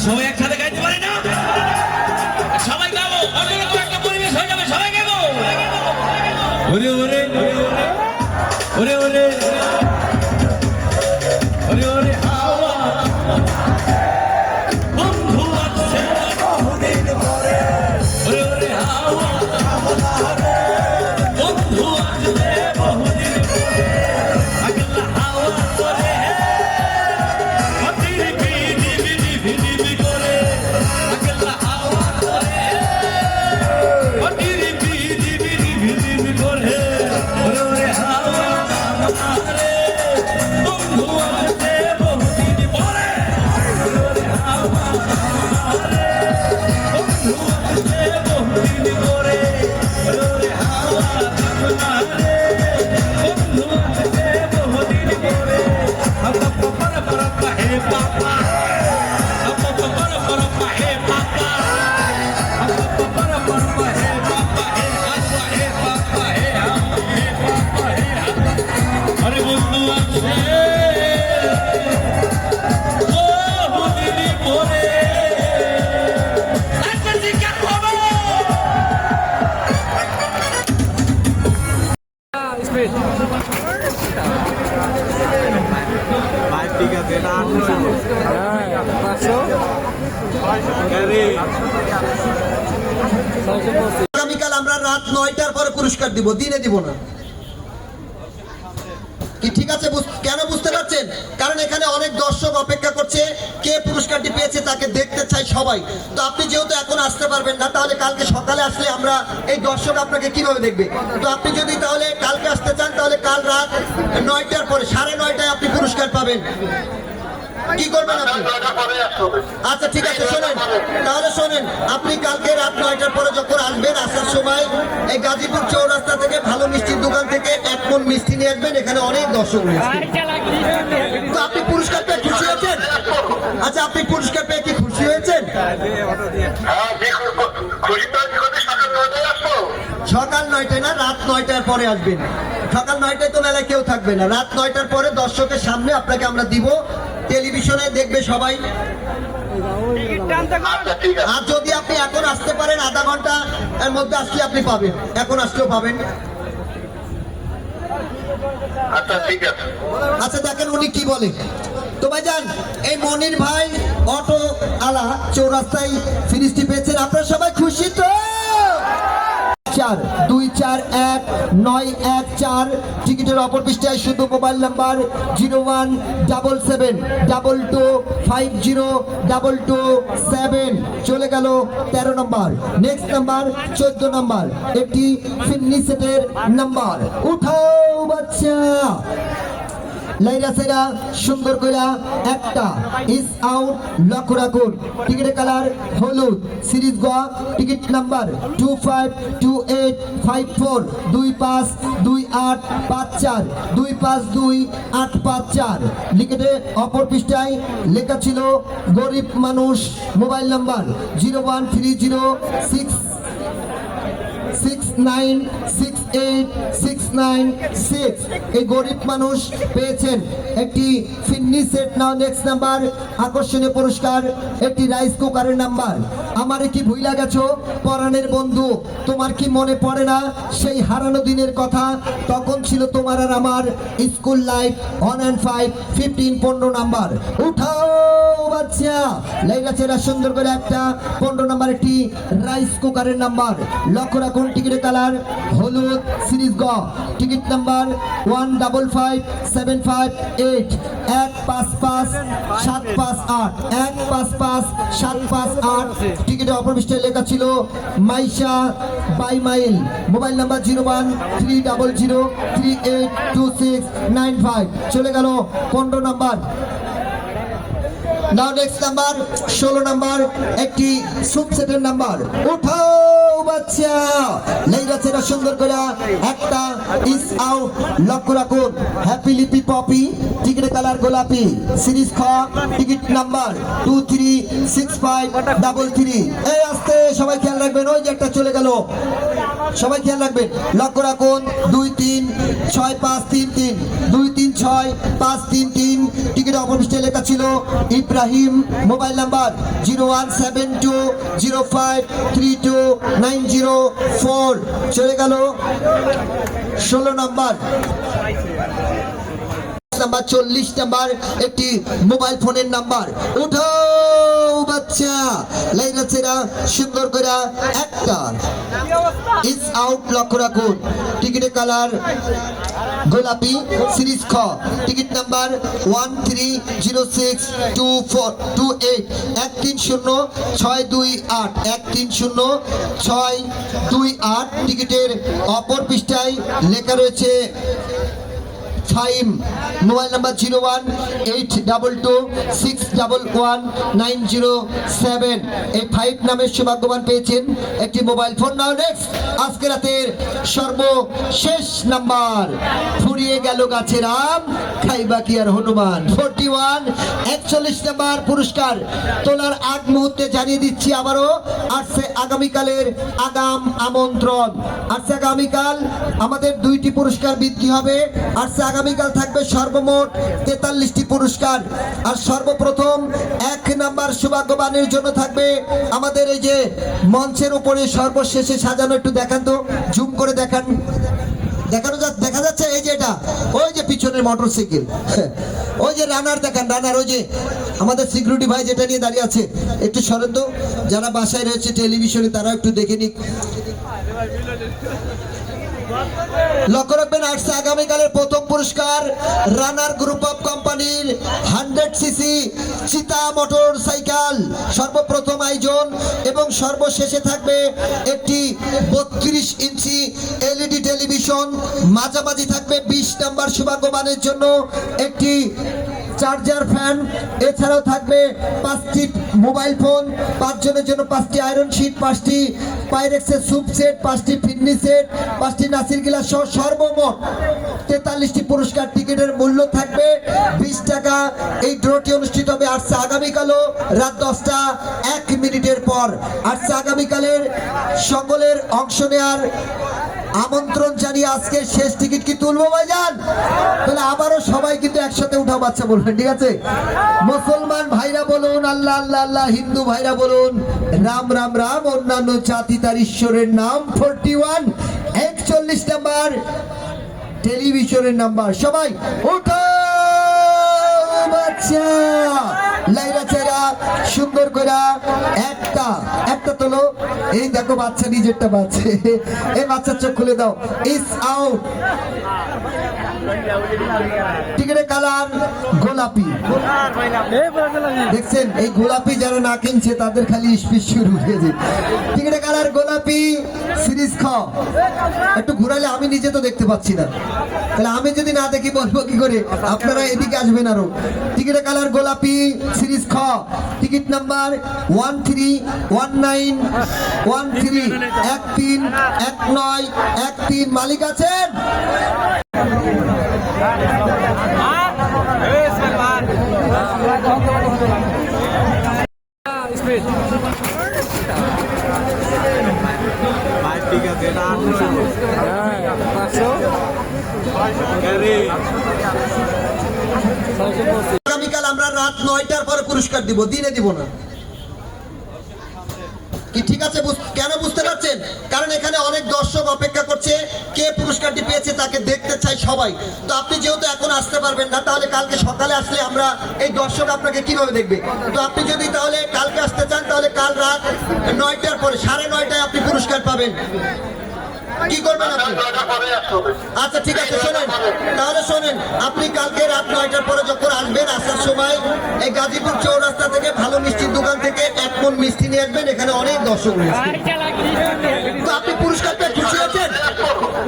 সবাই একসাথে গাইতে পারে না, সবাই গাবো, অন্যরকম একটা পরিবেশ হয়ে যাবে, সবাই গাবো। ওরে ওরে ওরে ওরে ওরে ওরে হাওয়া বন্ধু আছে বহুদিন পরে, ওরে ওরে হাওয়া বন্ধু আছে বহুদিন পরে, আগলা হাওয়া চলে হাতির বিধি বিধি বিধি করে, আগলা হাওয়া চলে হাতির বিধি বিধি বিধি করে, ওরে ওরে হাওয়া আমারে বন্ধু আছে বহুদিন পরে, ওরে ওরে হাওয়া আমারে বন্ধু আছে বহুদিন পরে, ওরে ওরে হাওয়া আমারে বন্ধু আছে বহুদিন পরে, আপা পরা পরা হে পাপা, আপা পরা পরা হে পাপা, আপা পরা পরা হে পাপা, হে আপা হে পাপা হে পাপা হে, আরে বন্ধু আছে বহুদিন পরে, তারপর জিজ্ঞাসা করবো আগামীকাল আমরা রাত 9টার পরে পুরস্কার দিব, দিনে দিব না কি? ঠিক আছে, কেন বুঝতে পারছেন? কারণ এখানে অনেক দর্শক অপেক্ষা করছে, কে পুরস্কারটি পেয়েছে তাকে দেখতে চাই সবাই। তো আপনি যেহেতু এখন আসতে পারবেন না, তাহলে কালকে সকালে আসলে আমরা এই দর্শক আপনাকে কিভাবে দেখবে? তো আপনি যদি তাহলে কালকে আসতে চান, তাহলে কাল রাত 9টার পরে 9:30 আপনি পুরস্কার পাবেন। কি করবেন আপনি? আচ্ছা ঠিক আছে, শোনেন তাহলে, শোনেন আপনি কালকে রাত 9টার পরে যখন আসবেন, আসার সময় এই গাজীপুর চৌরাস্তা থেকে ভালো মিষ্টির দোকান থেকে 1 মণ মিষ্টি নিয়ে আসবেন, এখানে অনেক দর্শক রয়েছে। তো আপনি পুরস্কার পেয়ে খুশি হয়েছেন? আচ্ছা, আপনি পুরস্কার পেয়ে কি খুশি হয়েছেন? সকাল 9টায় না, রাত 9টার পরে আসবেন। সকাল 9টায় তো মেলায় কেউ থাকবে না, রাত 9টার পরে দর্শকের সামনে আপনাকে আমরা দিব, টেলিভিশনে দেখবে সবাই। আর যদি আপনি এখন আসতে পারেন, আধা ঘন্টা এর মধ্যে আসলে আপনি পাবেন, এখন আসলেও পাবেন। আচ্ছা ঠিক আছে। আচ্ছা দেখেন উনি কি বলে। তো ভাইজান, এই মনির ভাই অটো আলা চৌরাস্তায় ফিনিশটি পেয়েছেন, আপনারা সবাই খুশি তো? 4241914 টিকিটের অপর পৃষ্ঠায় শুধু মোবাইল নাম্বার 0122502227 চলে গেল 13 নম্বর। নেক্সট নাম্বার 14 নম্বর, একটি ফিন্নি সেটের নাম্বার। উঠাও বাচ্চা, লাইরা সাইরা সুন্দর কইরা একটা ইস আউট, লক্ষ্য রাখুন। টিকিটের কালার হলুদ, সিরিজ গ, টিকিট নাম্বার 252854 252854 252854। লিখিতে অপর পৃষ্ঠায় লেখা ছিল গরিব মানুষ, মোবাইল নাম্বার 0130669686996। এই গরিব মানুষ পেয়েছেন একটি ফিন্নি সেট। নাও নেক্সট নাম্বার, আকর্ষণীয় পুরস্কার একটি রাইস কুকারের নাম্বার। আমারে কি ভুইলা গেছো পরাণের বন্ধু? তোমার কি মনে পড়ে না সেই হারানো দিনের কথা? তখন ছিল তোমার আর আমার স্কুল লাইফ 1 and 5 15 15 নাম্বার। উঠাও বাচ্চা। লাইরা চেরা সুন্দর করে একটা 15 নম্বর একটি রাইস কুকারের নাম্বার লক্ষ্য রাখুন। টিকিটের কালার হলুদ, সিরিজ গ, টিকিট নাম্বার 155758 155758 155758। টিকিটের অপর পৃষ্ঠায় লেখা ছিল মাইশা বাই মাইল, মোবাইল নাম্বার 0130038269 চলে গেল 15 number. Now next number 16 number একটি সুপ সেটের নাম্বার উঠাও বাচ্চা। লাইরা চেরা সুন্দর করে একটা ইস আউট লক্ষ্য রাখুন। হ্যাপি লিপি পপি, টিকিটের কালার গোলাপি, সিরিজ খ, টিকিট নাম্বার 236533। এই আস্তে সবাই খেয়াল রাখবেন, ওই যে একটা চলে গেল, সবাই খেয়াল রাখবেন লক্ষ্য রাখুন। 236533 236533। টিকিট অপর পৃষ্ঠায় লেখা ছিল ইব্রাহিম, মোবাইল নাম্বার 0172053290 চলে গেল 16 নাম্বার। নাম্বার 40 নাম্বার একটি মোবাইল ফোনের নাম্বার উঠাও বাচ্চা। লাইরা চেরা সুন্দর করে একটা ইস আউট লক্ষ্য রাখুন। টিকিটের কালার গোলাপি, সিরিজ খ, টিকিট নাম্বার 13062428 130628 130628। টিকিটের অপর পৃষ্ঠায় লেখা রয়েছে ফাইম, মোবাইল নাম্বার 018226119007। এই 5 নামের সৌভাগ্যবান পেয়েছেন একটি মোবাইল ফোন। নাও নেক্সট আজকে রাতের সর্বশেষ নাম্বার ফুরিয়ে গেল গাছের আম, খাইবা কি আর হনুমান 41 41 নাম্বার পুরস্কার তোলার আগ মুহূর্তে জানিয়ে দিচ্ছি আবারও আসছে আগামীকালের আগাম আমন্ত্রণ। আসছে আগামীকাল আমাদের 2টি পুরস্কার বৃদ্ধি হবে। আসছে আগামীকাল থাকবে সর্বমোট 43টি পুরস্কার। আর সর্বপ্রথম 1 নাম্বার সৌভাগ্যবানের জন্য থাকবে আমাদের এই যে মঞ্চের উপরে সর্বশেষে সাজানো, একটু দেখান তো, জুম করে দেখান, দেখা যাচ্ছে এই যে এটা, ওই যে পিছনের মোটরসাইকেল, ওই যে রানার দেখান, রানার ওই যে আমাদের সিকিউরিটি ভাই যেটা নিয়ে দাঁড়িয়ে আছে, একটু সরেন তো, যারা বাসায় রয়েছে টেলিভিশনে তারা একটু দেখে নিক। লক্ষ্য রাখবেন আসছে আগামীকালের প্রথম পুরস্কার রানার গ্রুপ অফ কোম্পানির 100cc চিতা মোটর সাইকেল সর্বপ্রথম আয়োজন, এবং সর্বশেষে থাকবে একটি 32 ইঞ্চি এলইডি টেলিভিশন। মাঝামাঝি থাকবে 20 নাম্বার সৌভাগ্যবানের জন্য একটি চার্জার ফ্যান। এছাড়াও থাকবে 5টি মোবাইল ফোন, 5 জনের জন্য 5টি আয়রন শিট, 5টি পাইরেক্সের স্যুপ সেট, 5টি ফিটনি সেট, 5টি নাসির গিলাস সহ সর্বমোট 43টি পুরস্কার। টিকিটের মূল্য থাকবে 20 টাকা। এই ড্রটি অনুষ্ঠিত হবে আসছে আগামীকালও রাত 10টা 1 মিনিটের পর। আসছে আগামীকালের সকলের অংশ নেওয়ার আমন্ত্রণ জানিয়ে আজকে শেষ টিকিট কি তুলবো ভাইজান? তাহলে আবারও সবাই কিন্তু একসাথে উঠা বাচ্চা বলবেন, ঠিক আছে? মুসলমান ভাইরা বলুন আল্লাহ আল্লাহ আল্লাহ, হিন্দু ভাইরা বলুন রাম রাম রাম, অন্যান্য জাতি তার ঈশ্বরের নাম। 41 41 নাম্বার টেলিভিশনের নাম্বার, সবাই উঠো বাচ্চা। লাইরা চেরা সুন্দর করে একটা তোলো। এই দেখো বাচ্চা নিজেরটা বাচ্চা, এই বাচ্চার চোখ খুলে দাও। ইস আউট। টিকিটের কালার গোলাপি, দেখছেন এই গোলাপি যারা না কিনছে তাদের খালি স্পিচ শুরু হয়ে যায়। টিকিটের কালার গোলাপি, সিরিজ খ। একটু ঘুরালে আমি নিজে তো দেখতে পাচ্ছি না, তাহলে আমি যদি না দেখি বলবো কি করে? আপনারা এদিকে আসবেন আরো। টিকিটের কালার গোলাপি, সিরিজ খ, টিকিট নাম্বার 131913 131913। মালিক আছেন? আগামীকাল আমরা রাত 9টার পরে পুরস্কার দিব, দিনে দিব না। কি ঠিক আছে? কেন বুঝতে পারছেন? কারণ এখানে অনেক দর্শক অপেক্ষা করছে, কে পুরস্কারটি পেয়েছে তাকে দেখতে চাই সবাই। তো আপনি যেহেতু এখন আসতে পারবেন না, তাহলে কালকে সকালে আসলে আমরা এই দর্শক আপনাকে কিভাবে দেখবে? তো আপনি যদি তাহলে কালকে আসতে চান, তাহলে কাল রাত 9টার পরে 9:30 আপনি পুরস্কার পাবেন। কি করবেন আপনি? আচ্ছা ঠিক আছে, শোনেন তাহলে শোনেন, আপনি কালকে রাত 9টার পরে যখন আসবেন, আসার সময় এই গাজীপুর চৌরাস্তা থেকে ভালো মিষ্টির দোকান থেকে 1 মণ মিষ্টি নিয়ে আসবেন। এখানে অনেক দর্শক রয়েছে। তো আপনি পুরস্কার পেয়ে খুশি হয়েছেন?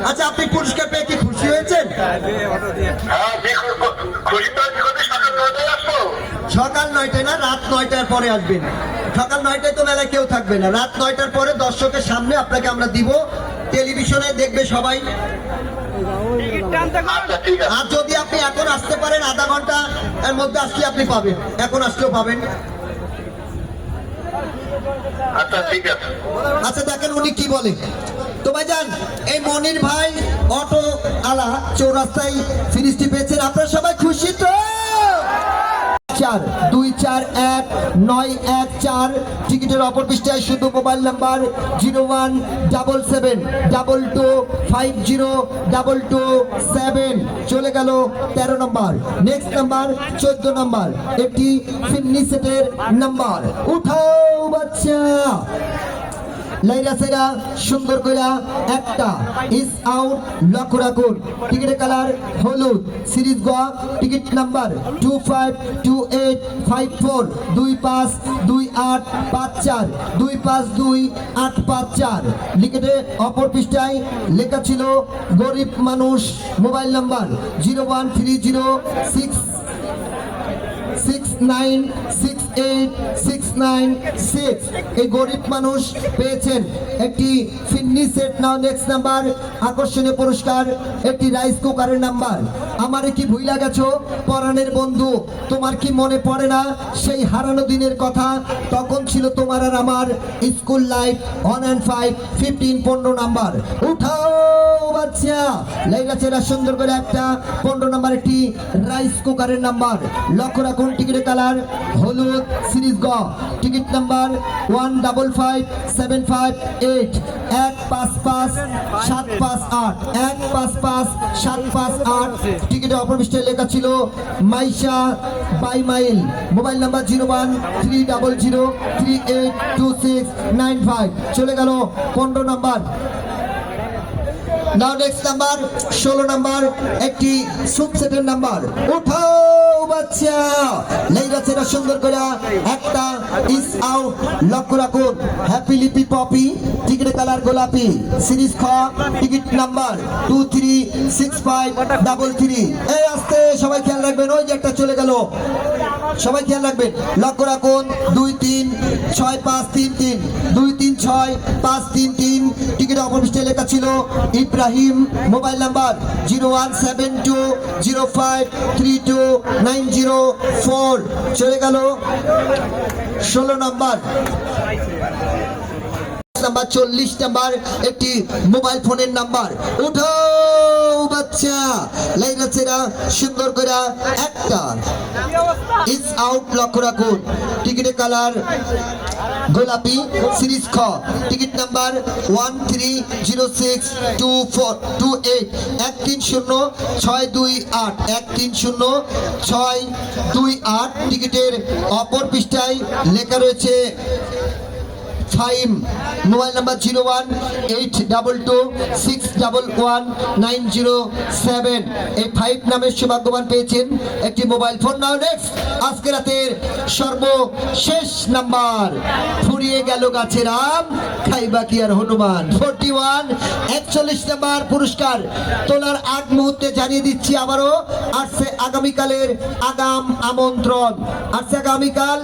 আচ্ছা, আপনি পুরস্কার পেয়ে কি খুশি হয়েছেন? সকাল 9টায় না, রাত 9টার পরে আসবেন। সকাল 9টায় তো মেলায় কেউ থাকবে না, রাত 9টার পরে দর্শকের সামনে আপনাকে আমরা দিব, টেলিভিশনে দেখবে সবাই। আর যদি আপনি এখন আসতে পারেন, আধা ঘন্টা এর মধ্যে আসলে আপনি পাবেন, এখন আসলেও পাবেন। আচ্ছা ঠিক আছে। আচ্ছা দেখেন উনি কি বলে। তো ভাইজান, এই মনির ভাই অটো আলা চৌরাস্তায় ফিনিশটি পেয়েছেন, আপনারা সবাই খুশি তো? 4241914 টিকিটের অপর পৃষ্ঠায় শুধু মোবাইল নাম্বার 0122502227 চলে গেল 13 নম্বর। নেক্সট নাম্বার 14 নম্বর, একটি ফিন্নি সেটের নাম্বার। উঠাও বাচ্চা, লাইরা সাইরা সুন্দর কইরা একটা ইস আউট, লক্ষ্য রাখুন। টিকিটের কালার হলুদ, সিরিজ গ, টিকিট নাম্বার 252854 252854 252854। লিখিতে অপর পৃষ্ঠায় লেখা ছিল গরিব মানুষ, মোবাইল নাম্বার 01306696869 এই গরিব মানুষ পেয়েছেন একটি ফিন্নি সেট। নাও নেক্সট নাম্বার, আকর্ষণীয় পুরস্কার একটি রাইস কুকারের নাম্বার। আমারে কি ভুইলা গেছো পরাণের বন্ধু? তোমার কি মনে পড়ে না সেই হারানো দিনের কথা? তখন ছিল তোমার আর আমার স্কুল লাইফ 1 and 5 15 15 নাম্বার। উঠাও বাচ্চা, লাইলা চেরা সুন্দর করে একটা 15 নাম্বার একটি রাইস কুকারের নাম্বার। লক্ষ্য রাখুন, টিকিটের কালার হলুদ, সিরিজ গ, টিকিট নাম্বার 155758 155758 155758। টিকিটের অপর পৃষ্ঠায় লেখা ছিল মাইশা বাই মাইল, মোবাইল নাম্বার 0130038269 চলে গেল 15 number. Now next number 16 number, একটি সুপ সেটের নাম্বার। উঠাও বাচ্চা, লাইরা চেরা সুন্দর করে একটা ইস আউট, লক্ষ্য রাখুন। হ্যাপি লিপি পপি, টিকিটের কালার গোলাপি, সিরিজ খ, টিকিট নাম্বার 236533। এই আস্তে, সবাই খেয়াল রাখবেন, ওই যে একটা চলে গেল, সবাই খেয়াল রাখবেন, লক্ষ্য রাখুন। 236533 236533। টিকিট অপর পৃষ্ঠায় লেখা ছিল ইব্রাহিম, মোবাইল নাম্বার 01720532904 চলে গেল 16 নাম্বার। নাম্বার 40 নাম্বার, একটি মোবাইল ফোনের নাম্বার। উঠাও বাচ্চা, লাইরা চেরা সুন্দর করে একটা ইস আউট, লক্ষ্য রাখুন। টিকিটের কালার গোলাপি, সিরিজ খ, টিকিট নাম্বার 13062428 130628 130628। টিকিটের অপর পৃষ্ঠায় লেখা রয়েছে 5, মোবাইল নাম্বার 01822611907। এই 5 নামের সৌভাগ্যবান পেয়েছেন একটি মোবাইল ফোন। নাও নেক্সট, আজকে রাতের সর্বশেষ নাম্বার, ফুরিয়ে গেল গাছের আম, খাইবা কি আর হনুমান। 41 41 নাম্বার পুরস্কার তোলার আগ মুহূর্তে জানিয়ে দিচ্ছি আবারও আসছে আগামীকালের আগাম আমন্ত্রণ। আসছে আগামীকাল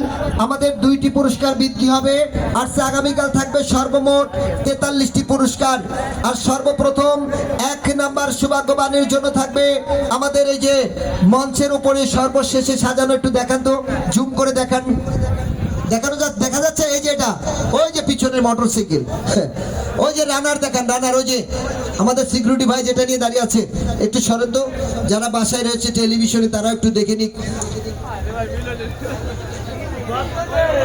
আমাদের 2টি পুরস্কার বৃদ্ধি হবে। আসছে আগামীকাল থাকবে সর্বমোট 43টি পুরস্কার। আর সর্বপ্রথম 1 নাম্বার সৌভাগ্যবানের জন্য থাকবে আমাদের এই যে মঞ্চের উপরে সর্বশেষে সাজানো, একটু দেখান তো, জুম করে দেখান, দেখা যাচ্ছে এই যে এটা, ওই যে পিছনের মোটরসাইকেল, ওই যে রানার দেখান, রানার ওই যে আমাদের সিকিউরিটি ভাই যেটা নিয়ে দাঁড়িয়ে আছে, একটু সরেন তো, যারা বাসায় রয়েছে টেলিভিশনে তারা একটু দেখে নিক।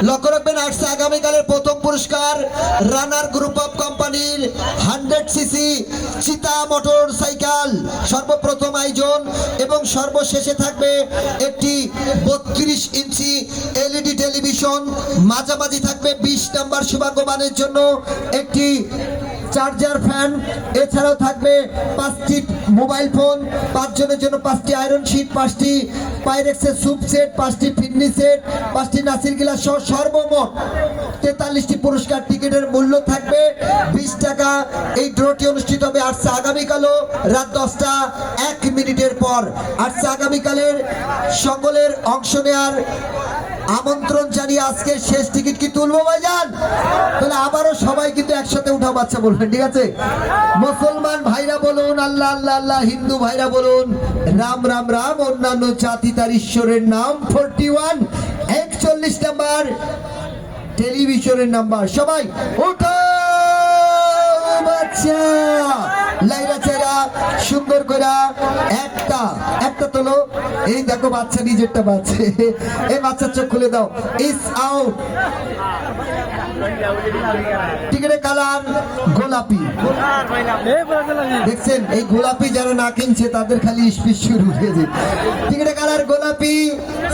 লক্ষ্য রাখবেন আসছে আগামীকালের প্রথম পুরস্কার রানার গ্রুপ অফ কোম্পানির 100 সিসি চিতা মোটর সাইকেল সর্বপ্রথম আয়োজন এবং সর্বশেষে থাকবে একটি 32 ইঞ্চি এলইডি টেলিভিশন, মাঝামাঝি থাকবে 20 নম্বর সৌভাগ্যবানের জন্য একটি চার্জার ফ্যান, এছাড়াও থাকবে 5টি মোবাইল ফোন, 5 জনের জন্য 5টি আয়রন শিট, 5টি পাইরেক্সের স্যুপ সেট, 5টি ফিটনি সেট, 5টি নাসির গিলাস সহ সর্বমোট 43টি পুরস্কার। টিকিটের মূল্য থাকবে 20 টাকা। এই ড্রটি অনুষ্ঠিত হবে আসছে আগামীকালও রাত 10টা 1 মিনিটের পর। আসছে আগামীকালের সকলের অংশ নেওয়ার আমন্ত্রণ জানিয়ে আজকে শেষ টিকিট কি তুলবো ভাইজান? তাহলে আবারও সবাই কিন্তু একসাথে উঠা বাচ্চা বলবেন, ঠিক আছে? মুসলমান ভাইরা বলুন আল্লাহ আল্লাহ আল্লাহ, হিন্দু ভাইরা বলুন রাম রাম রাম, অন্যান্য জাতি তার ঈশ্বরের নাম। 41 41 নাম্বার টেলিভিশনের নাম্বার। সবাই উঠো বাচ্চা, লাইরা চেরা সুন্দর করে একটা তোলো। এই দেখো বাচ্চা নিজেরটা বাচ্চা, এই বাচ্চার চোখ খুলে দাও। ইস আউট। টিকিটের কালার গোলাপি। দেখছেন এই গোলাপি যারা না কিনছে তাদের খালি স্পিচ শুরু হয়ে যায়। টিকিটের কালার গোলাপি,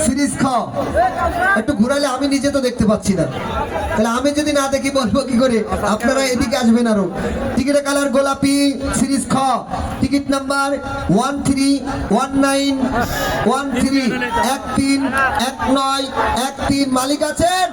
সিরিজ খ। একটু ঘুরালে আমি নিজে তো দেখতে পাচ্ছি না, তাহলে আমি যদি না দেখি বলবো কি করে? আপনারা এদিকে আসবেন আরো। টিকিটের কালার গোলাপি, সিরিজ খ, টিকিট নাম্বার 131913 131913। মালিক আছেন?